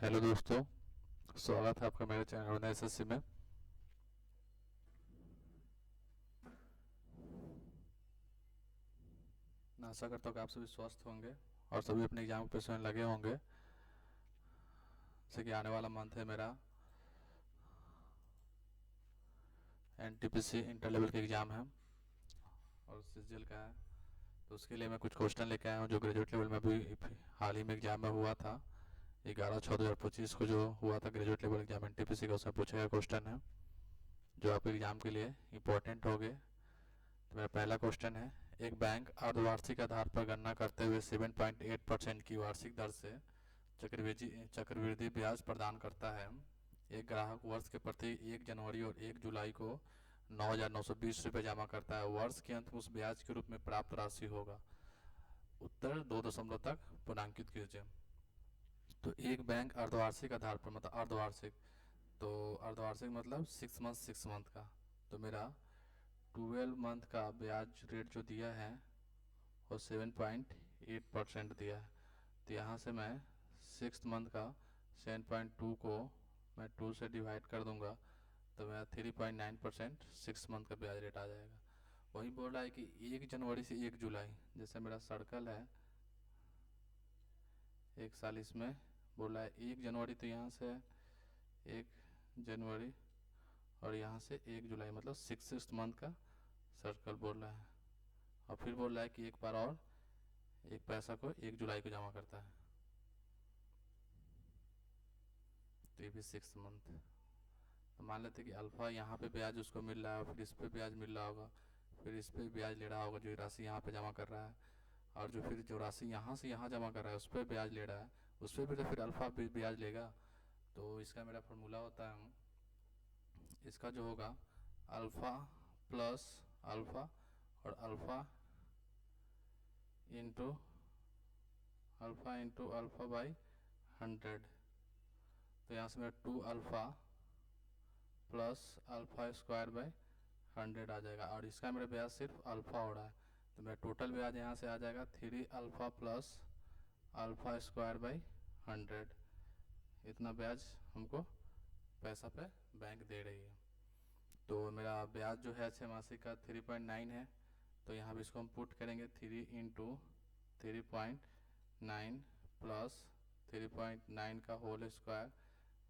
Hello दोस्तों, स्वागत है आपका मेरे चैनल एसएससी में। मैं आशा करता हूँ कि आप सभी स्वस्थ होंगे और सभी अपने एग्जाम के प्रिपरेशन में लगे होंगे। जैसे कि आने वाला मंथ है मेरा एनटीपीसी इंटर लेवल का एग्ज़ाम है और सीजीएल का है। तो उसके लिए मैं कुछ क्वेश्चन लेके आया हूँ जो ग्रेजुएट लेवल में भी हाल ही में एग्जाम में हुआ था। 11/6/2025 को जो हुआ था ग्रेजुएट लेवल एग्जाम एनटीपीसी का, उसमें पूछा गया क्वेश्चन है जो आपके एग्जाम के लिए इम्पोर्टेंट हो गए। तो मेरा पहला क्वेश्चन है, एक बैंक अर्धवार्षिक आधार पर गणना करते हुए 7.8% की वार्षिक दर से चक्रवृद्धि ब्याज प्रदान करता है। एक ग्राहक वर्ष के प्रति 1 जनवरी और 1 जुलाई को 9,920 रुपये जमा करता है। वर्ष के अंत में उस ब्याज के रूप में प्राप्त राशि होगा। उत्तर 2 दशमलव तक पूर्णांकित कीजिए। तो एक बैंक अर्धवार्षिक आधार पर, मतलब अर्धवार्षिक, तो अर्धवार्षिक मतलब 6 मंथ का। तो मेरा 12 मंथ का ब्याज रेट जो दिया है वो 7.8% दिया है। तो यहाँ से मैं 6 मंथ का 7.2 को मैं 2 से डिवाइड कर दूंगा तो मेरा 3.9% 6 मंथ का ब्याज रेट आ जाएगा। वही बोल रहा है कि 1 जनवरी से 1 जुलाई, जैसे मेरा सर्कल है एक साल, इसमें बोल रहा है 1 जनवरी, तो यहाँ से 1 जनवरी और यहाँ से 1 जुलाई, मतलब 6 मंथ का सर्कल बोल रहा है। और फिर बोल रहा है कि एक बार और एक पैसा को 1 जुलाई को जमा करता है, तो ये भी 6 मंथ। तो मान लेते हैं कि अल्फ़ा यहाँ पे ब्याज उसको मिल रहा है, फिर इस पे ब्याज मिल रहा होगा, फिर इस पे ब्याज ले रहा होगा जो राशि यहाँ पे जमा कर रहा है, और जो फिर जो राशि यहाँ से यहाँ जमा कर रहा है उस पर ब्याज ले रहा है, उस पर भी तो फिर अल्फ़ा भी ब्याज लेगा। तो इसका मेरा फार्मूला होता है, इसका जो होगा अल्फ़ा प्लस अल्फ़ा और इंटू अल्फ़ा बाई 100। तो यहाँ से मेरा 2 alpha plus alpha square by 100 आ जाएगा, और इसका मेरा ब्याज सिर्फ अल्फ़ा हो रहा है। तो मेरा टोटल ब्याज यहाँ से आ जाएगा 3 alpha plus alpha square by 100। इतना ब्याज हमको पैसा पे बैंक दे रही है। तो मेरा ब्याज जो है 6 मासिक का 3.9 है। तो यहाँ भी इसको हम पुट करेंगे, 3 × 3.9 प्लस 3.9 का होल स्क्वायर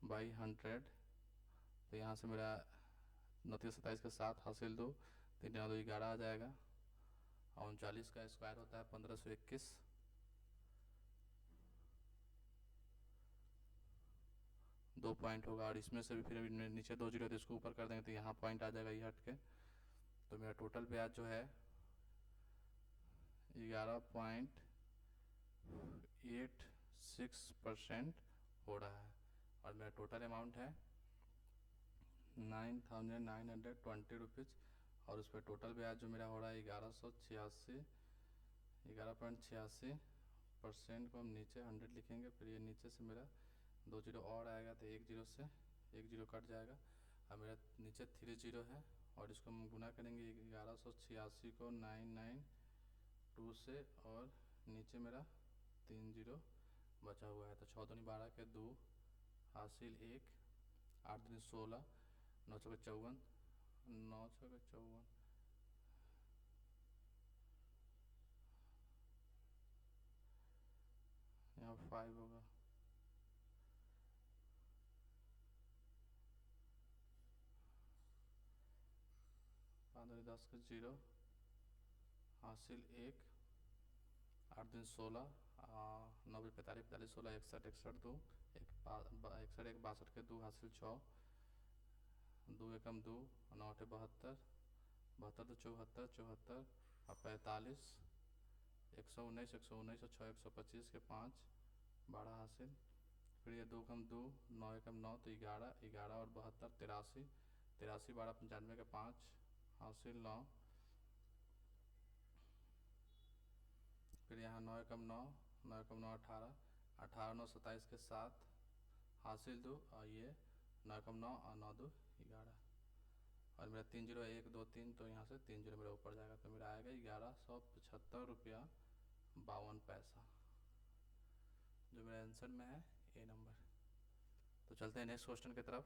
बाई 100। तो यहाँ से मेरा 29 27 के साथ हासिल 2, 3 × 2 = 11 आ जाएगा, और 39 का स्क्वायर होता है 1521। दो पॉइंट होगा, और इसमें से भी फिर नीचे 2 जीरो तो इसको ऊपर कर देंगे तो यहाँ पॉइंट आ जाएगा ये हट के। तो मेरा टोटल ब्याज जो है 11.86% हो रहा है, और मेरा टोटल अमाउंट है 9,920 रुपीज़। और उस पर टोटल ब्याज जो मेरा हो रहा है 1186 को हम नीचे 100 लिखेंगे, फिर ये नीचे से मेरा 2 जीरो और आएगा तो 1 जीरो से 1 जीरो कट जाएगा, और मेरा नीचे 3 जीरो है, और इसको हम गुना करेंगे 1186 को 992 से, और नीचे मेरा 3 जीरो बचा हुआ है। तो 6 दूनी 12 के 2 हासिल 1, 8 दूनी 16, 9 चौके 54, 9 चौके 54, यहाँ 5 होगा, 5 दूनी 10 के 0 हासिल 1, 8 दिन 16, 9 45 45 16 61 61 2, 61 1 62 के 2 हासिल 6, 2 एकम 2, 9 8 72, 72 तो 74 74 और 45, 119 119 और 6 125 के 5, 12 हासिल। फिर ये 2 कम 2, 9 एकम 9 तो 11 11 और 72 83, 83 12 95 के 5 हासिल 9। फिर यहाँ 9 एकम 9, 9 एकम 9 18, 18 9 27 के 7 हासिल 2, और ये 9 एकम 9 और 9 2 11, और मेरा 3 जीरो 1 2 3, तो यहाँ से 3 जीरो मेरा ऊपर जाएगा, तो मेरा आएगा 1175 रुपया 52 पैसा, जो मेरा आंसर में है ए नंबर। तो चलते हैं नेक्स्ट क्वेश्चन की तरफ।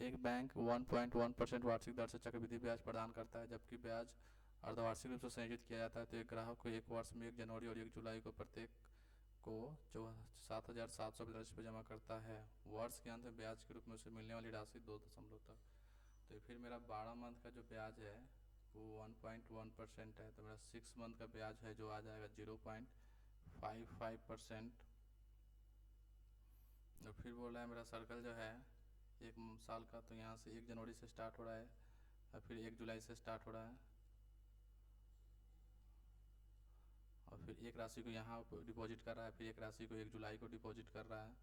एक बैंक 1.1% वार्षिक दर से चक्रवृद्धि ब्याज प्रदान करता है, जबकि ब्याज अर्धवार्षिक रूप से संयोजित किया जाता है। तो एक ग्राहक को एक वर्ष में 1 जनवरी और 1 जुलाई को प्रत्येक को जो 7,745 रुपये जमा करता है। वर्ष के अंत में ब्याज के रूप में उसे मिलने वाली राशि 2 दशमलव तक। तो फिर मेरा 12 मंथ का जो ब्याज है वो 1.1% है, तो मेरा 6 मंथ का ब्याज है जो आ जाएगा 0.55%। और फिर बोल रहा है मेरा सर्कल जो है 1 साल का, तो यहाँ से 1 जनवरी से स्टार्ट हो रहा है और फिर 1 जुलाई से स्टार्ट हो रहा है, और फिर एक राशि को यहाँ डिपॉजिट कर रहा है, फिर एक राशि को 1 जुलाई को डिपॉजिट कर रहा है।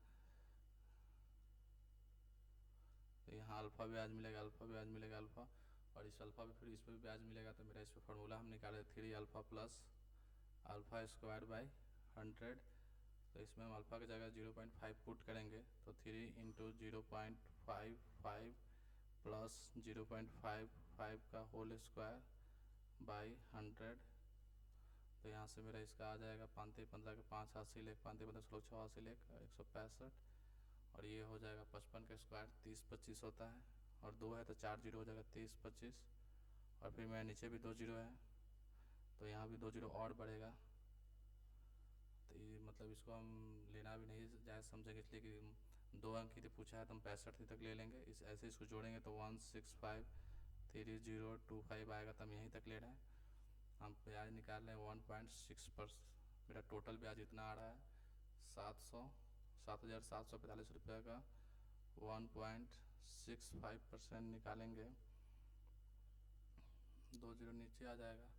तो यहाँ अल्फ़ा ब्याज मिलेगा, अल्फ़ा ब्याज मिलेगा, अल्फ़ा, और इस अल्फ़ा पे फिर इस पर भी ब्याज मिलेगा। तो मेरा इस पर फार्मूला हम निकाले 3 alpha plus alpha square by 100। तो इसमें हम अल्फ़ा की जगह 0.5 पुट करेंगे, तो 3 × 0.55 प्लस 0.55 का होल स्क्वायर बाई 100। तो यहाँ से मेरा इसका आ जाएगा 5×15 के 5 हासिल, 1 5×15 16 6 हासिल, 165, और ये हो जाएगा 55 का स्क्वायर 30×25 होता है, और 2 है तो 4 जीरो हो जाएगा 30×25, और फिर मेरे नीचे भी 2 जीरो है तो यहाँ भी 2 जीरो और बढ़ेगा। तो ये मतलब इसको हम लेना भी नहीं जायज़ समझेंगे, इसलिए कि 2 अंक की तो पूछा है तो हम 65 तक ले लेंगे। इस ऐसे इसको जोड़ेंगे तो 1653025 आएगा, तो हम यहीं तक ले रहे हैं। हम ब्याज निकाल रहे हैं 1.6%। मेरा टोटल ब्याज इतना आ रहा है 7,745 रुपये का 1.65% निकालेंगे, 2 जीरो नीचे आ जाएगा।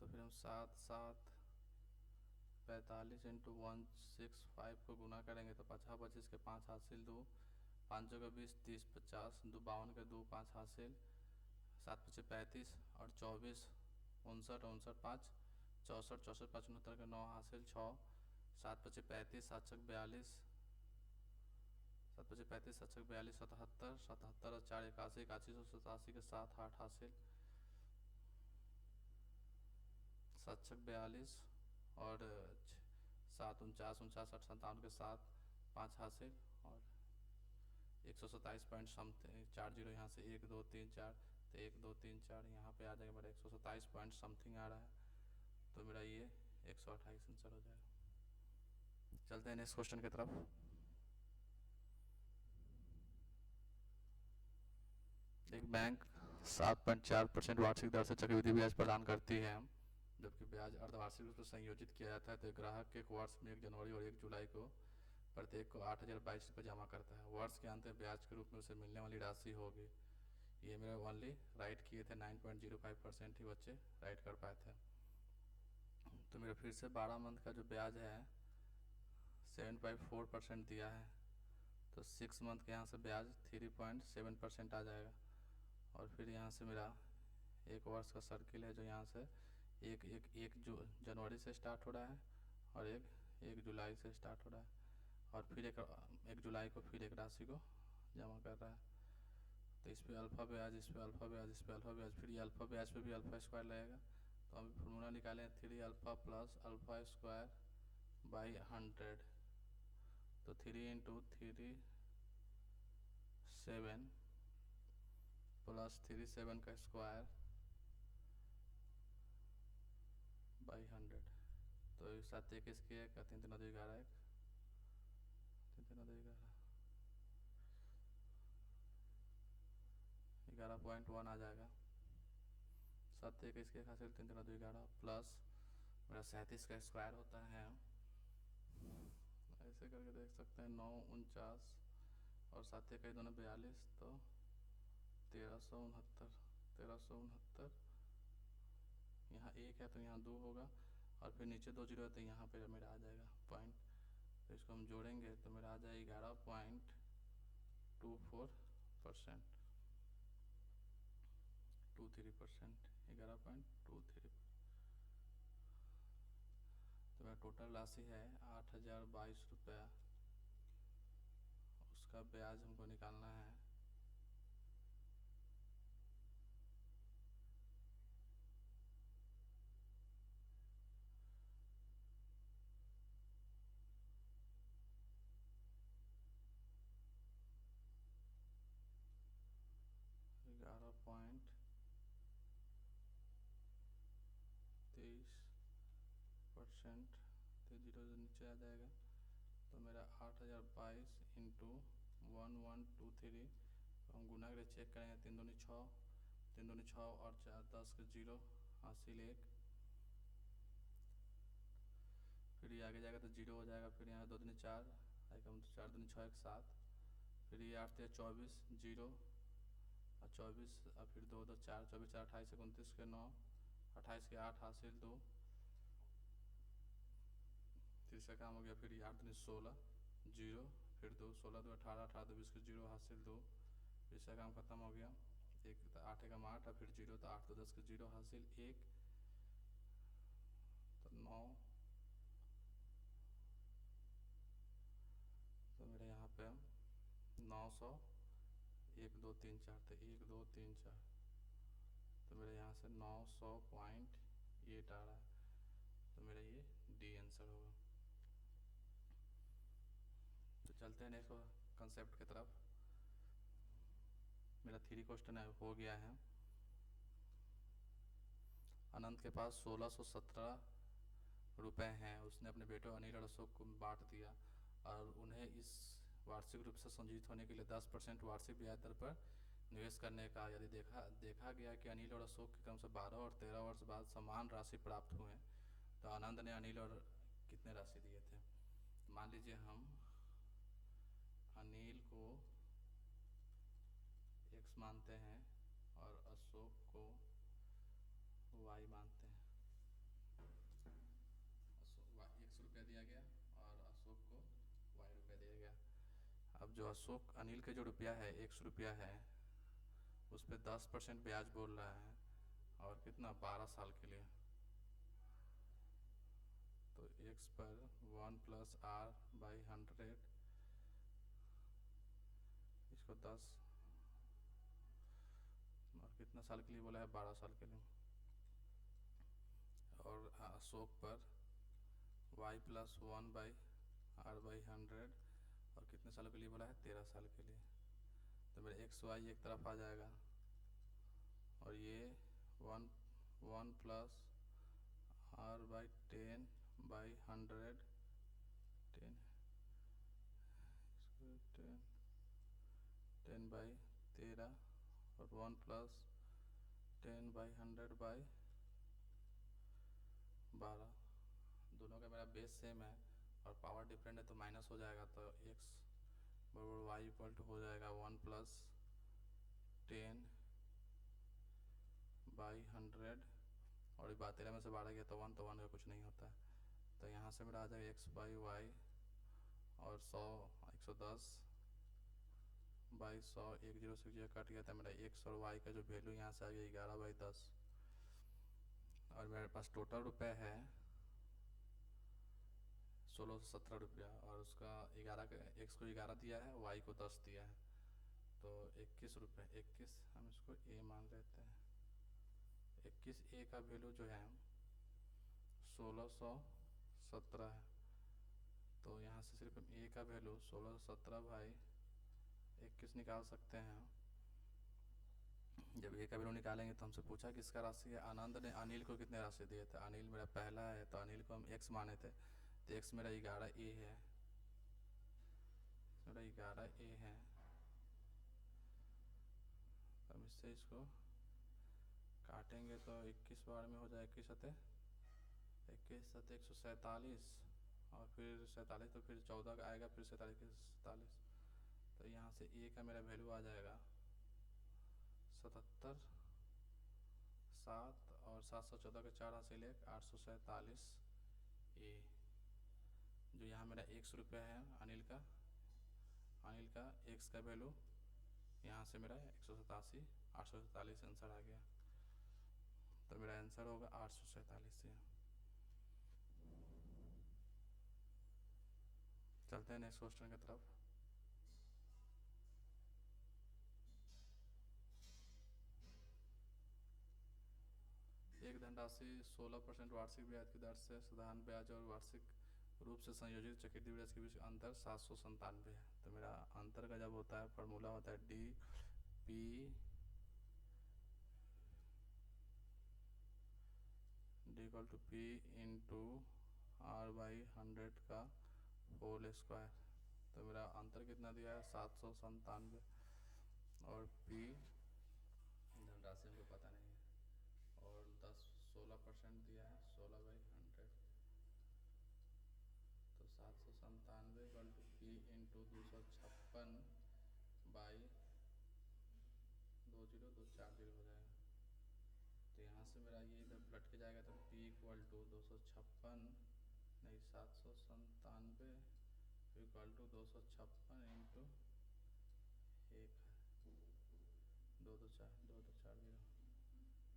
तो फिर हम 7,745 इंटू 165 को गुना करेंगे तो 50×25 के 5 हासिल, 2 5 जगह 20 30 50, 2 52 के 2 5 हासिल, 7×5 35, और 24 59 59 5 64 64 5 69 के 9 हासिल, 6 7×5 35 7×6 42, 7×5 35 7×6 42 77 77 और 4 81 8187 के 7 8 हासिल, 7×6 42 और 7 49 49 60 57 के 7 5 हासिल, और 127 पॉइंट समथिंग 4 जीरो यहाँ से 1 2 3 4, तो 1 2 3 4 यहाँ पे आ जाएगा मेरा 127 पॉइंट समथिंग आ रहा है। तो मेरा ये 128 आंसर हो जाएगा। चलते हैं नेक्स्ट क्वेश्चन की तरफ। एक बैंक 7.4% वार्षिक दर से चक्रवृद्धि ब्याज प्रदान करती है, जबकि ब्याज अर्धवार्षिक रूप से संयोजित किया जाता है। तो ग्राहक एक वर्ष में 1 जनवरी और 1 जुलाई को प्रत्येक को 8,022 रुपये जमा करता है। वर्ष के अंत में ब्याज के रूप में उसे मिलने वाली राशि होगी। ये मेरे ओनली राइट किए थे, 9.05% ही बच्चे राइट कर पाए थे। तो मेरा फिर से 12 मंथ का जो ब्याज है 7.4% दिया है, तो 6 मंथ के यहाँ से ब्याज 3.7% आ जाएगा। और फिर यहाँ से मेरा 1 वर्ष का सर्किल है जो यहाँ से एक जनवरी से स्टार्ट हो रहा है, और 1 जुलाई से स्टार्ट हो रहा है, और फिर 1 जुलाई को फिर एक राशि को जमा कर रहा है। तो इस पर अल्फ़ा ब्याज, इस पर अल्फ़ा ब्याज, इस पर अल्फ़ा ब्याज, फिर ये अल्फ़ा ब्याज पे भी अल्फ़ा स्क्वायर लगेगा। तो हम फॉर्मूला निकालें 3 alpha plus alpha square by 100। तो 3 × 3 7 प्लस 3 7 का स्क्वायर बाई 100। तो 7 1 इसकी 1 का 3 3 2 11 1 3 3 2 11.1 आ जाएगा। 7 1 इसके हासिल 3 3 2 11 प्लस मेरा 37 का स्क्वायर होता है, ऐसे करके देख सकते हैं 9 49 और 7 1 दोनों 42, तो 1369। यहाँ 1 है तो यहाँ 2 होगा, और फिर नीचे 2 जीरो है तो यहाँ पे मेरा आ जाएगा पॉइंट। तो इसको हम जोड़ेंगे तो मेरा आ जाएगा 11.24%, 11.23। तो मेरा टोटल राशि है 8,022 रुपया, उसका ब्याज हमको निकालना है। 10%, तो 0 नीचे आ जाएगा, तो मेरा 8022 इंटू 1123, हम गुना करके चेक करेंगे, 3 दूनी 6, 3 दूनी 6 और 4 10 के 0 हासिल 1, फिर ये आगे जाएगा तो 0 हो जाएगा, फिर यहाँ 2 दूनी 4 आएगा, 4 दूनी 6 1 7, फिर ये 8 24 0 और 24 और फिर 2 2 4 24 4 28 29 के 9, 28 के 8 हासिल 2, तीसरा काम हो गया, फिर ये 8 दूनी 16 0, फिर 2 16 2 18 18 2 20 के 0 हासिल 2, तीसरा काम खत्म हो गया, 1 8 एकम 8 और फिर 0, तो 8 तो 10 के 0 हासिल 1, तो 9, तो मेरे यहाँ पे 900 1 2 3 4, तो 1 2 3 4, तो मेरे यहाँ से 900.8 आ रहा है, तो मेरा ये डी आंसर होगा। तो चलते हैं नेक्स्ट कंसेप्ट की तरफ। मेरा 3 क्वेश्चन हो गया है। अनंत के पास 1617 रुपए हैं, उसने अपने बेटे अनिल और अशोक को बांट दिया और उन्हें इस वार्षिक रूप से संजीवित होने के लिए 10% वार्षिक ब्याज दर पर निवेश करने का यदि देखा गया कि अनिल और अशोक के क्रम से 12 और 13 वर्ष बाद समान राशि प्राप्त हुए, तो आनंद ने अनिल और कितने राशि दिए थे। मान लीजिए हम अनिल को x मानते हैं और अशोक को y मानते हैं। x रुपया दिया गया और अशोक को y रुपया दिया गया। अब जो अशोक अनिल के जो रुपया है x रुपया है, उस पर 10% ब्याज बोल रहा है और कितना 12 साल के लिए, तो x पर 1 + r/100, इसको 10 और कितना साल के लिए बोला है 12 साल के लिए, और अशोक पर y + 1/r/100 और कितने सालों के लिए बोला है 13 साल के लिए, तो मेरा x y एक तरफ आ जाएगा और ये 1 + r/10/100 10 10/13 और 1 + 10/100/12, दोनों का मेरा बेस सेम है और पावर डिफरेंट है तो माइनस हो जाएगा, तो x बराबर y इक्वल टू हो जाएगा 1 + 10/100 और 13 में से 12 गया तो 1 का कुछ नहीं होता है, तो यहाँ से मेरा आ जाएगा x/y और 110/100, 1 0 से 0 कट गया था, मेरा x और y का जो वैल्यू यहाँ से आ गया 11/10, और मेरे पास टोटल रुपए है 1617 रुपया और उसका 11 x को 11 दिया है, y को 10 दिया है, तो 21 रुपये, 21 हम इसको a मान लेते हैं। 21 a का वैल्यू जो है 1617 है, तो यहाँ से सिर्फ a का वैल्यू 1617/21 निकाल सकते हैं। जब a का वैल्यू निकालेंगे तो हमसे पूछा किसका राशि है, आनंद ने अनिल को कितने राशि दिए थे, अनिल मेरा पहला है तो अनिल को हम x माने थे, तो x मेरा 11a है, मेरा 11a है, हम इससे इसको काटेंगे तो 21 बार में हो जाए 21 सतह 147 और फिर 47, तो फिर 14 का आएगा, फिर 47, तो यहाँ से a का मेरा वैल्यू आ जाएगा 77 7 और 714 के 4 हासिल 1 847 a, जो यहाँ मेरा x रुपया है अनिल का x का वैल्यू यहाँ से मेरा 187 847 आंसर आ गया, तो मेरा आंसर होगा 847 से। चलते हैं नेक्स्ट क्वेश्चन की तरफ। एक धनराशि 16% वार्षिक ब्याज की दर से साधारण ब्याज और वार्षिक रूप से संयोजित चक्रवृद्धि ब्याज के बीच अंतर 797 है, तो मेरा अंतर का जब होता है फॉर्मूला होता है D = P × r/100 का होल स्क्वायर। तो मेरा आंसर कितना दिया है 797। और p धनराशि हमको पता नहीं है, और 16% दिया है 16/100। तो 797 equal to p into 256 by 20240 हो जाएगा। तो यहाँ से मेरा ये इधर पलट के जाएगा, तो p इक्वल टू 256 नहीं 797 इक्वल टू 256 इंटू 1 2240।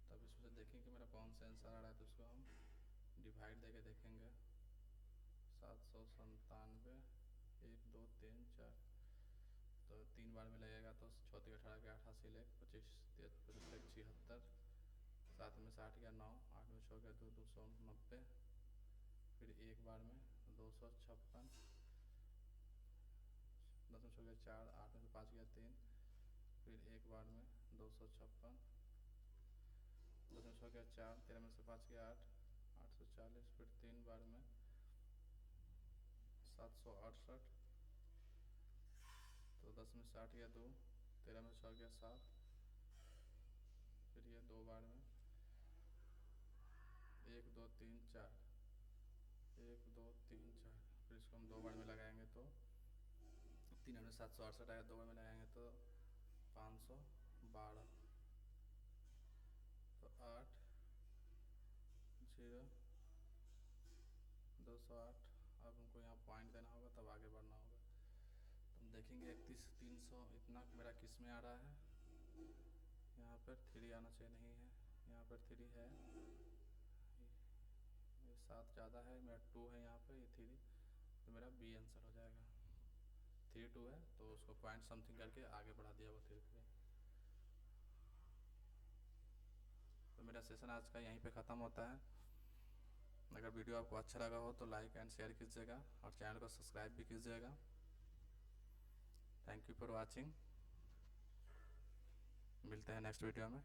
तब इसमें से देखेंगे मेरा कौन सा आंसर आ रहा है, तो उसको हम डिवाइड देके देखेंगे। 797 1 2 3 4, तो 3 बार में लगेगा, तो 6 3 18 के 88 लेख 25 76, 7 में 60 गया 9, 8 में 6 गया 2 290, फिर एक बार में 256, 10 में 6 गया 4, 8 में 5 गया 3, फिर एक बार में 256, 10 में 6 गया 4, 13 में से 5 गया 8, 840, फिर 3 बार में 768, तो 10 में 60 गया 2, 13 में 6 गया 7, फिर ये 2 बार में 1 2 3 4, 1 2 3 4, फिर इसको हम 2 बार में लगाएंगे तो 3 में 768 आएगा, 2 बार में लगाएंगे तो 512, तो 8 0 208। अब हमको यहाँ पॉइंट देना होगा, तब आगे बढ़ना होगा। तो हम देखेंगे 31 300 इतना मेरा किस में आ रहा है। यहाँ पर 3 आना चाहिए, नहीं है, यहाँ पर 3 है, ये 7 ज़्यादा है, मेरा 2 है यहाँ पे, ये 3, तो मेरा बी आंसर हो जाएगा। 3 2 है, तो उसको पॉइंट समथिंग करके आगे बढ़ा दिया वो 3 पे। तो मेरा सेशन आज का यहीं पे ख़त्म होता है। अगर वीडियो आपको अच्छा लगा हो तो लाइक एंड शेयर कीजिएगा, और चैनल को सब्सक्राइब भी कीजिएगा। Thank you for watching. मिलते हैं नेक्स्ट वीडियो में।